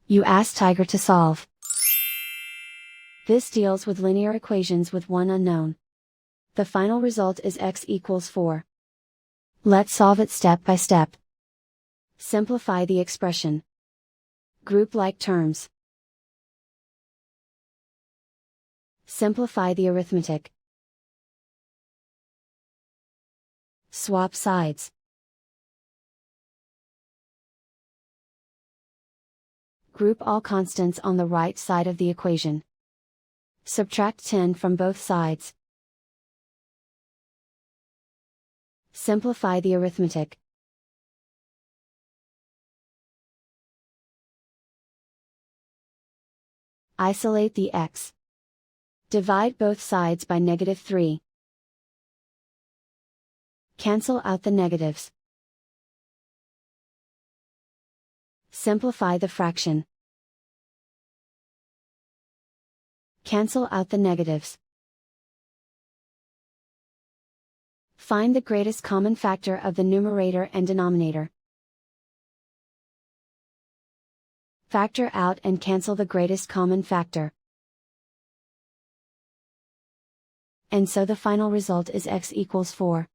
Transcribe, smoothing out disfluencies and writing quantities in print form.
You ask Tiger to solve. This deals with linear equations with one unknown. The final result is x equals 4. Let's solve it step by step. Simplify the expression. Group like terms. Simplify the arithmetic. Swap sides. Group all constants on the right side of the equation. Subtract 10 from both sides. Simplify the arithmetic. Isolate the x. Divide both sides by -3. Cancel out the negatives. Simplify the fraction. Cancel out the negatives. Find the greatest common factor of the numerator and denominator. Factor out and cancel the greatest common factor. And so the final result is x equals 4.